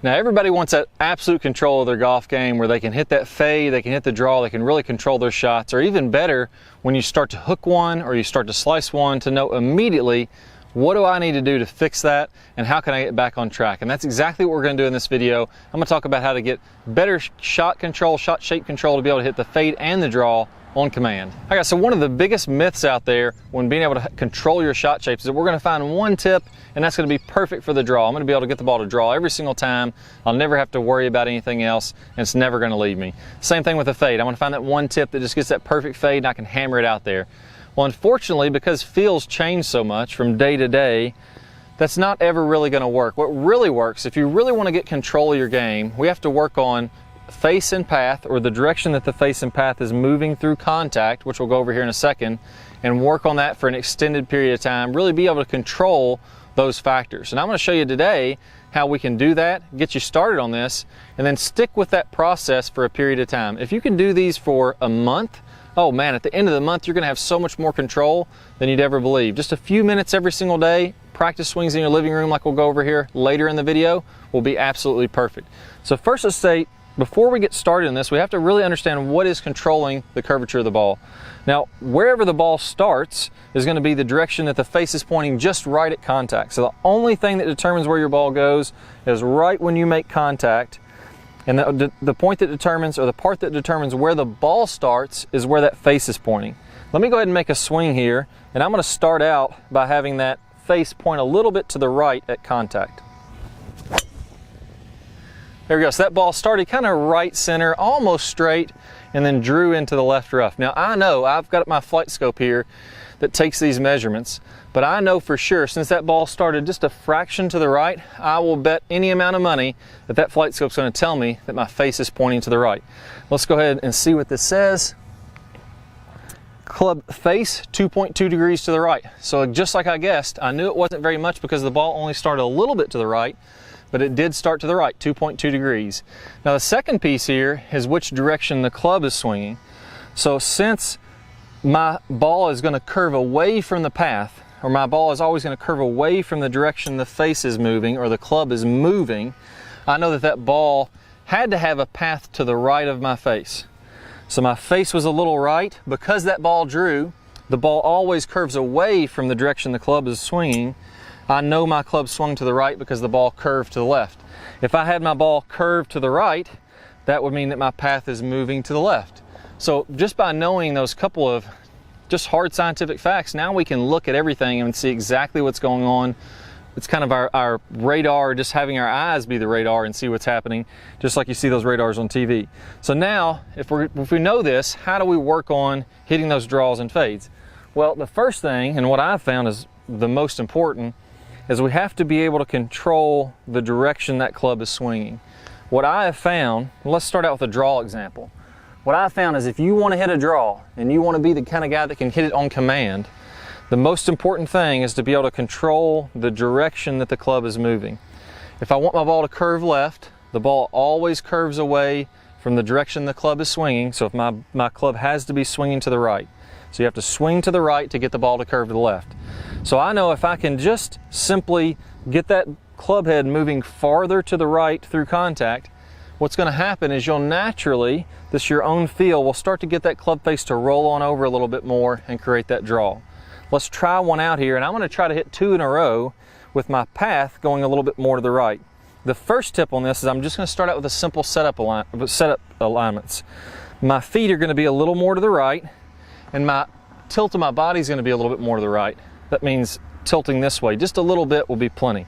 Now everybody wants that absolute control of their golf game where they can hit that fade, they can hit the draw, they can really control their shots, or even better, when you start to hook one or you start to slice one, to know immediately, what do I need to do to fix that and how can I get back on track? And that's exactly what we're going to do in this video. I'm going to talk about how to get better shot control, shot shape control to be able to hit the fade and the draw on command. All right, so one of the biggest myths out there when being able to control your shot shapes is that we're going to find one tip and that's going to be perfect for the draw. I'm going to be able to get the ball to draw every single time. I'll never have to worry about anything else and it's never going to leave me. Same thing with the fade. I'm going to find that one tip that just gets that perfect fade and I can hammer it out there. Well, unfortunately, because feels change so much from day to day, that's not ever really going to work. What really works, if you really want to get control of your game, we have to work on face and path, or the direction that the face and path is moving through contact, which we'll go over here in a second, and work on that for an extended period of time, really be able to control those factors. And I'm going to show you today how we can do that, get you started on this, and then stick with that process for a period of time. If you can do these for a month, oh man, at the end of the month, you're going to have so much more control than you'd ever believe. Just a few minutes every single day, practice swings in your living room like we'll go over here later in the video, will be absolutely perfect. So first, let's say, before we get started in this, we have to really understand what is controlling the curvature of the ball. Now, wherever the ball starts is going to be the direction that the face is pointing just right at contact. So the only thing that determines where your ball goes is right when you make contact. And the point that determines, or the part that determines where the ball starts, is where that face is pointing. Let me go ahead and make a swing here, and I'm going to start out by having that face point a little bit to the right at contact. There we go. So that ball started kind of right center, almost straight, and then drew into the left rough. Now I know I've got my flight scope here that takes these measurements, but I know for sure since that ball started just a fraction to the right, I will bet any amount of money that that flight scope's going to tell me that my face is pointing to the right. Let's go ahead and see what this says. Club face 2.2 degrees to the right. So just like I guessed, I knew it wasn't very much because the ball only started a little bit to the right, but it did start to the right, 2.2 degrees. Now the second piece here is which direction the club is swinging. So since my ball is going to curve away from the path, or my ball is always going to curve away from the direction the face is moving or the club is moving, I know that that ball had to have a path to the right of my face. So my face was a little right. Because that ball drew, the ball always curves away from the direction the club is swinging. I know my club swung to the right because the ball curved to the left. If I had my ball curved to the right, that would mean that my path is moving to the left. So just by knowing those couple of just hard scientific facts, now we can look at everything and see exactly what's going on. It's kind of our radar, just having our eyes be the radar and see what's happening, just like you see those radars on TV. So now, if we know this, how do we work on hitting those draws and fades? Well, the first thing, and what I've found is the most important, is we have to be able to control the direction that club is swinging. What I have found, let's start out with a draw example. What I found is if you want to hit a draw and you want to be the kind of guy that can hit it on command, the most important thing is to be able to control the direction that the club is moving. If I want my ball to curve left, the ball always curves away from the direction the club is swinging. So if my club has to be swinging to the right. So you have to swing to the right to get the ball to curve to the left. So I know if I can just simply get that club head moving farther to the right through contact, what's going to happen is you'll naturally, this your own feel, will start to get that club face to roll on over a little bit more and create that draw. Let's try one out here, and I'm going to try to hit 2 in a row with my path going a little bit more to the right. The first tip on this is I'm just going to start out with a simple setup alignments. My feet are going to be a little more to the right, and my tilt of my body is going to be a little bit more to the right. That means tilting this way. Just a little bit will be plenty.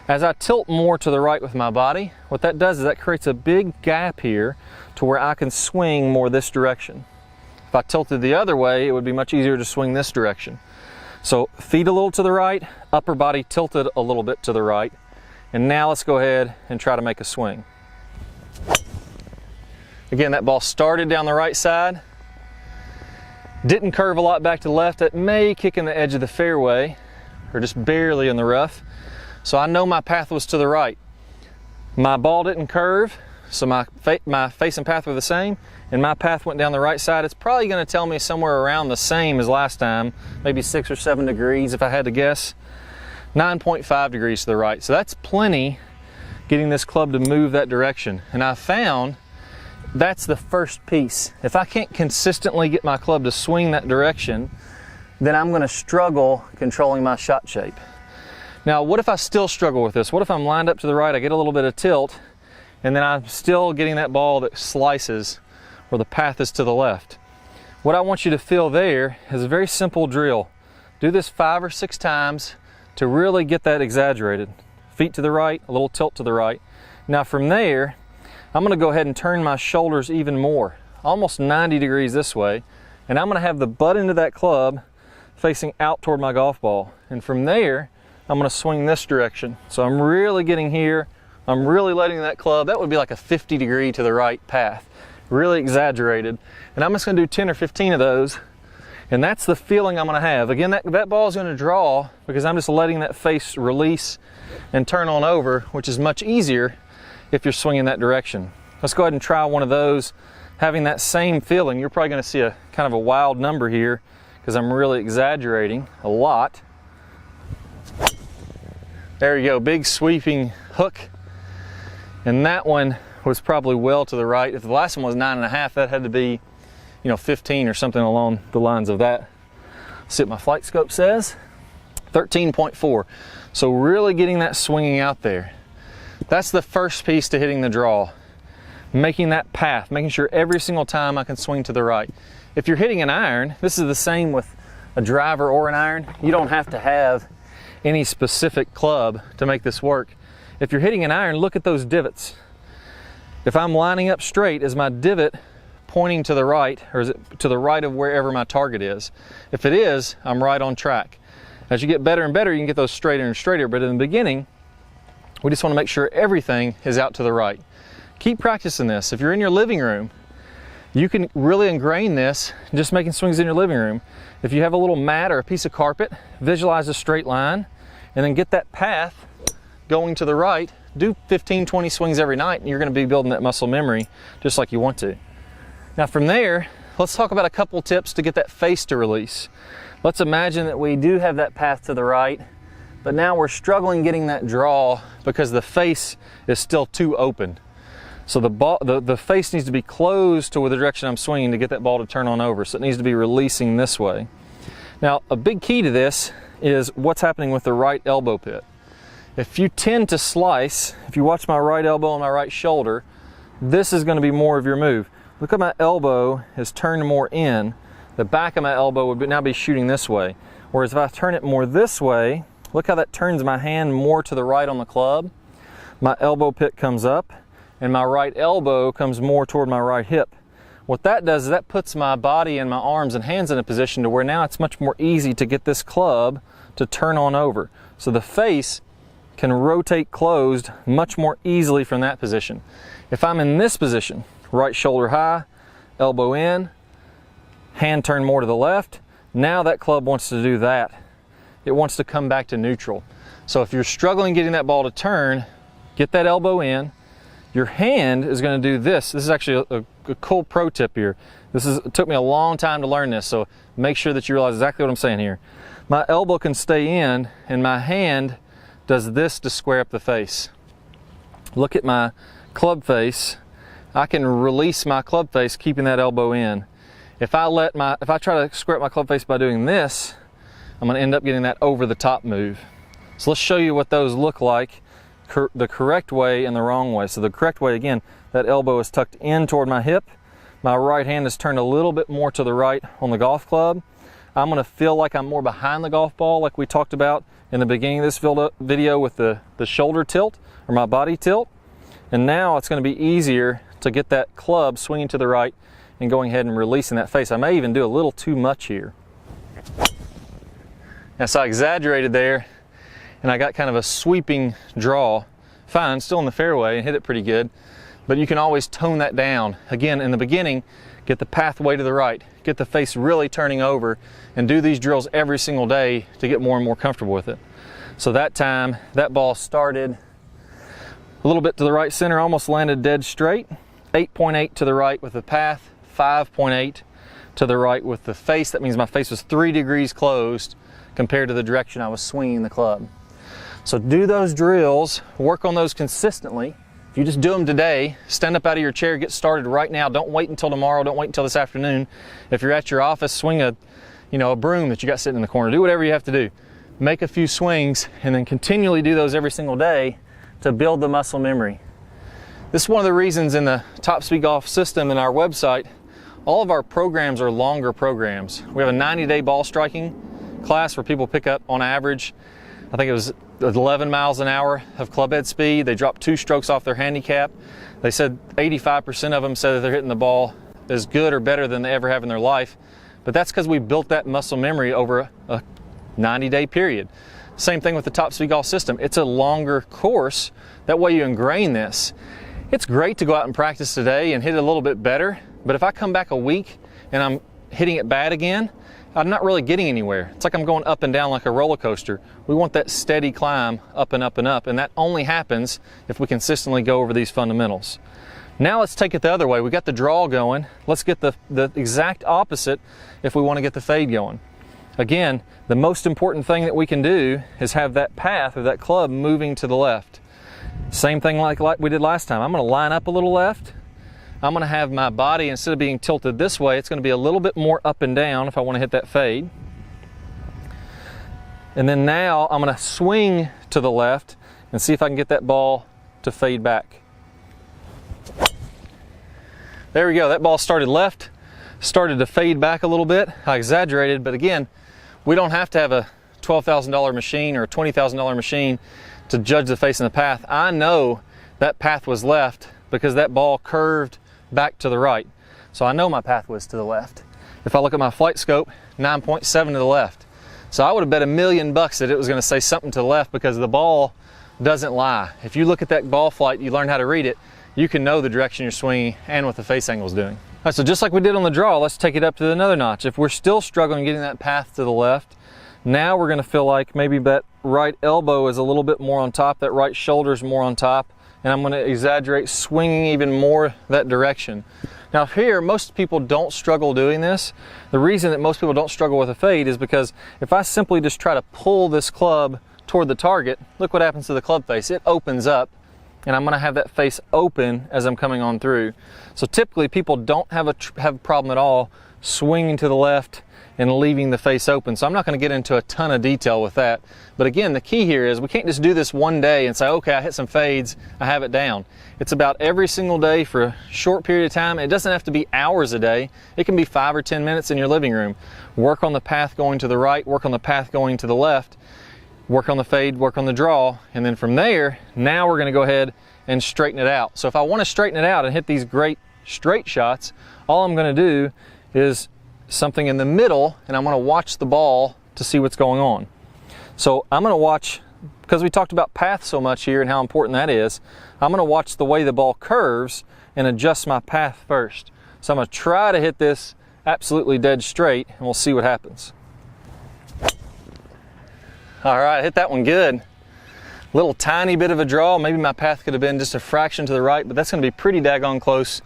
As I tilt more to the right with my body, what that does is that creates a big gap here to where I can swing more this direction. If I tilted the other way, it would be much easier to swing this direction. So feet a little to the right, upper body tilted a little bit to the right. And now let's go ahead and try to make a swing. Again, that ball started down the right side. Didn't curve a lot back to the left. It may kick in the edge of the fairway or just barely in the rough. So I know my path was to the right. My ball didn't curve, so my face and path were the same, and my path went down the right side. It's probably going to tell me somewhere around the same as last time, maybe 6 or 7 degrees if I had to guess. 9.5 degrees to the right. So that's plenty getting this club to move that direction. And I found that's the first piece. If I can't consistently get my club to swing that direction, then I'm going to struggle controlling my shot shape. Now, what if I still struggle with this? What if I'm lined up to the right, I get a little bit of tilt, and then I'm still getting that ball that slices where the path is to the left? What I want you to feel there is a very simple drill. Do this 5 or 6 times to really get that exaggerated. Feet to the right, a little tilt to the right. Now from there, I'm going to go ahead and turn my shoulders even more, almost 90 degrees this way, and I'm going to have the butt end of that club facing out toward my golf ball. And from there, I'm going to swing this direction. So I'm really getting here, I'm really letting that club, that would be like a 50 degree to the right path, really exaggerated. And I'm just going to do 10 or 15 of those, and that's the feeling I'm going to have. Again, that ball is going to draw because I'm just letting that face release and turn on over, which is much easier if you're swinging that direction. Let's go ahead and try one of those, having that same feeling. You're probably going to see a kind of a wild number here because I'm really exaggerating a lot. There you go, big sweeping hook. And that one was probably well to the right. If the last one was 9.5, that had to be, 15 or something along the lines of that. Let's see what my flight scope says. 13.4. So really getting that swinging out there. That's the first piece to hitting the draw. Making that path, making sure every single time I can swing to the right. If you're hitting an iron, this is the same with a driver or an iron. You don't have to have any specific club to make this work. If you're hitting an iron, look at those divots. If I'm lining up straight, is my divot pointing to the right, or is it to the right of wherever my target is? If it is, I'm right on track. As you get better and better, you can get those straighter and straighter, but in the beginning, we just want to make sure everything is out to the right. Keep practicing this. If you're in your living room, you can really ingrain this just making swings in your living room. If you have a little mat or a piece of carpet, visualize a straight line and then get that path going to the right. Do 15, 20 swings every night and you're going to be building that muscle memory just like you want to. Now from there, let's talk about a couple tips to get that face to release. Let's imagine that we do have that path to the right, but now we're struggling getting that draw because the face is still too open. So the face needs to be closed to the direction I'm swinging to get that ball to turn on over. So it needs to be releasing this way. Now, a big key to this is what's happening with the right elbow pit. If you tend to slice, if you watch my right elbow and my right shoulder, this is going to be more of your move. Look at my elbow is turned more in. The back of my elbow would now be shooting this way. Whereas if I turn it more this way, look how that turns my hand more to the right on the club. My elbow pit comes up and my right elbow comes more toward my right hip. What that does is that puts my body and my arms and hands in a position to where now it's much more easy to get this club to turn on over. So the face can rotate closed much more easily from that position. If I'm in this position, right shoulder high, elbow in, hand turned more to the left, now that club wants to do that. It wants to come back to neutral. So if you're struggling getting that ball to turn, get that elbow in. Your hand is going to do this. This is actually a cool pro tip here. It took me a long time to learn this, so make sure that you realize exactly what I'm saying here. My elbow can stay in, and my hand does this to square up the face. Look at my club face. I can release my club face keeping that elbow in. If I try to square up my club face by doing this, I'm going to end up getting that over the top move. So let's show you what those look like, the correct way and the wrong way. So the correct way, again, that elbow is tucked in toward my hip. My right hand is turned a little bit more to the right on the golf club. I'm going to feel like I'm more behind the golf ball like we talked about in the beginning of this video with the shoulder tilt or my body tilt. And now it's going to be easier to get that club swinging to the right and going ahead and releasing that face. I may even do a little too much here. Now, so I exaggerated there and I got kind of a sweeping draw. Fine, still in the fairway and hit it pretty good, but you can always tone that down. Again, in the beginning, get the pathway to the right, get the face really turning over, and do these drills every single day to get more and more comfortable with it. So that time, that ball started a little bit to the right center, almost landed dead straight, 8.8 to the right with the path, 5.8 to the right with the face. That means my face was 3 degrees closed compared to the direction I was swinging the club. So do those drills, work on those consistently. If you just do them today, stand up out of your chair, get started right now. Don't wait until tomorrow, don't wait until this afternoon. If you're at your office, swing a broom that you got sitting in the corner. Do whatever you have to do. Make a few swings and then continually do those every single day to build the muscle memory. This is one of the reasons in the Top Speed Golf system in our website, all of our programs are longer programs. We have a 90-day ball striking class where people pick up on average, I think it was 11 miles an hour of club head speed. They dropped 2 strokes off their handicap. They said 85% of them said that they're hitting the ball as good or better than they ever have in their life. But that's because we built that muscle memory over a 90-day period. Same thing with the Top Speed Golf system. It's a longer course. That way you ingrain this. It's great to go out and practice today and hit it a little bit better, but if I come back a week and I'm hitting it bad again, I'm not really getting anywhere. It's like I'm going up and down like a roller coaster. We want that steady climb up and up and up, and that only happens if we consistently go over these fundamentals. Now let's take it the other way. We got the draw going. Let's get the exact opposite if we want to get the fade going. Again, the most important thing that we can do is have that path or that club moving to the left. Same thing like we did last time. I'm going to line up a little left. I'm going to have my body, instead of being tilted this way, it's going to be a little bit more up and down if I want to hit that fade. And then now I'm going to swing to the left and see if I can get that ball to fade back. There we go. That ball started left, started to fade back a little bit. I exaggerated, but again, we don't have to have a $12,000 machine or a $20,000 machine to judge the face and the path. I know that path was left because that ball curved back to the right. So I know my path was to the left. If I look at my flight scope, 9.7 to the left. So I would have bet $1 million that it was going to say something to the left, because the ball doesn't lie. If you look at that ball flight, you learn how to read it, you can know the direction you're swinging and what the face angle is doing. All right, so just like we did on the draw, let's take it up to another notch. If we're still struggling getting that path to the left, now we're going to feel like maybe that right elbow is a little bit more on top, that right shoulder is more on top, and I'm going to exaggerate, swinging even more that direction. Now here, most people don't struggle doing this. The reason that most people don't struggle with a fade is because if I simply just try to pull this club toward the target, look what happens to the club face. It opens up, and I'm going to have that face open as I'm coming on through. So typically people don't have a problem at all swinging to the left and leaving the face open. So I'm not going to get into a ton of detail with that. But again, the key here is we can't just do this one day and say, okay, I hit some fades, I have it down. It's about every single day for a short period of time. It doesn't have to be hours a day. It can be 5 or 10 minutes in your living room. Work on the path going to the right, work on the path going to the left, work on the fade, work on the draw, and then from there, now we're going to go ahead and straighten it out. So if I want to straighten it out and hit these great straight shots, all I'm going to do is something in the middle, and I'm going to watch the ball to see what's going on. So I'm going to watch, because we talked about path so much here and how important that is, I'm going to watch the way the ball curves and adjust my path first. So I'm going to try to hit this absolutely dead straight, and we'll see what happens. All right, hit that one good. Little tiny bit of a draw. Maybe my path could have been just a fraction to the right, but that's going to be pretty daggone close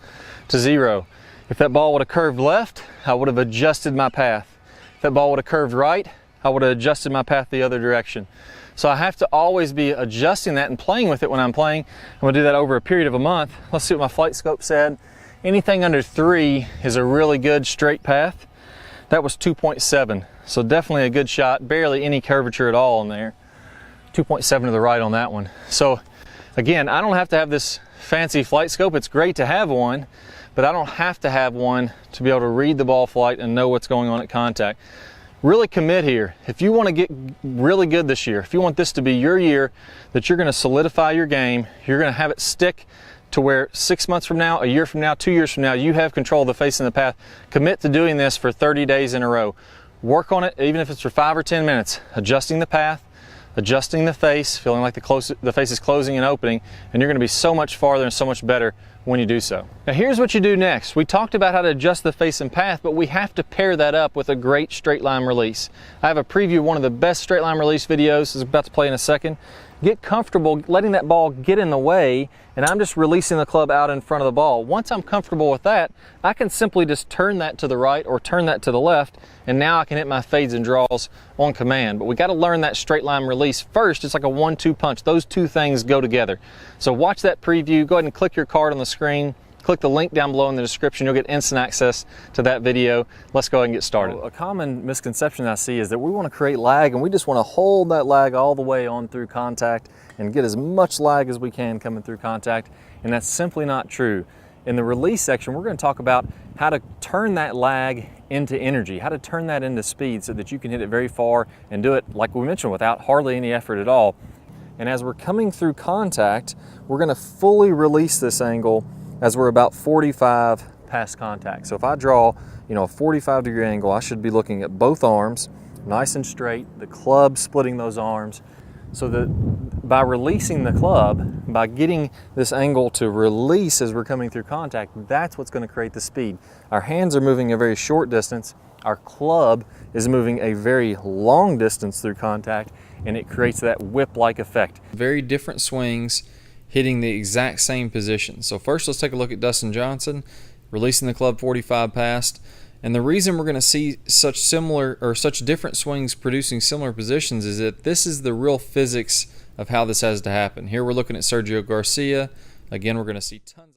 to zero. If that ball would have curved left, I would have adjusted my path. If that ball would have curved right, I would have adjusted my path the other direction. So I have to always be adjusting that and playing with it when I'm playing. I'm going to do that over a period of a month. Let's see what my flight scope said. Anything under 3 is a really good straight path. That was 2.7, so definitely a good shot. Barely any curvature at all in there. 2.7 to the right on that one. So again, I don't have to have this fancy flight scope. It's great to have one, but I don't have to have one to be able to read the ball flight and know what's going on at contact. Really commit here. If you want to get really good this year, if you want this to be your year, that you're going to solidify your game, you're going to have it stick to where 6 months from now, a year from now, 2 years from now, you have control of the face and the path. Commit to doing this for 30 days in a row. Work on it, even if it's for 5 or 10 minutes, adjusting the path, adjusting the face, feeling like the face is closing and opening, and you're going to be so much farther and so much better when you do so. Now here's what you do next. We talked about how to adjust the face and path, but we have to pair that up with a great straight line release. I have a preview of one of the best straight line release videos, is about to play in a second. get comfortable letting that ball get in the way, and I'm just releasing the club out in front of the ball. Once I'm comfortable with that, I can simply just turn that to the right or turn that to the left, and now I can hit my fades and draws on command. But we got to learn that straight line release first. It's like a 1-2 punch. Those two things go together. So watch that preview. Go ahead and click your card on the screen. Click the link down below in the description. You'll get instant access to that video. Let's go ahead and get started. A common misconception I see is that we want to create lag and we just want to hold that lag all the way on through contact and get as much lag as we can coming through contact, and that's simply not true. In the release section, we're going to talk about how to turn that lag into energy, how to turn that into speed so that you can hit it very far and do it, like we mentioned, without hardly any effort at all. And as we're coming through contact, we're going to fully release this angle as we're about 45 past contact. So if I draw, a 45-degree angle, I should be looking at both arms, nice and straight, the club splitting those arms, so that by releasing the club, by getting this angle to release as we're coming through contact, that's what's going to create the speed. Our hands are moving a very short distance, our club is moving a very long distance through contact, and it creates that whip-like effect. Very different swings, hitting the exact same position. So first, let's take a look at Dustin Johnson releasing the club 45 past. And the reason we're going to see such different swings producing similar positions is that this is the real physics of how this has to happen. Here we're looking at Sergio Garcia. Again, we're going to see tons of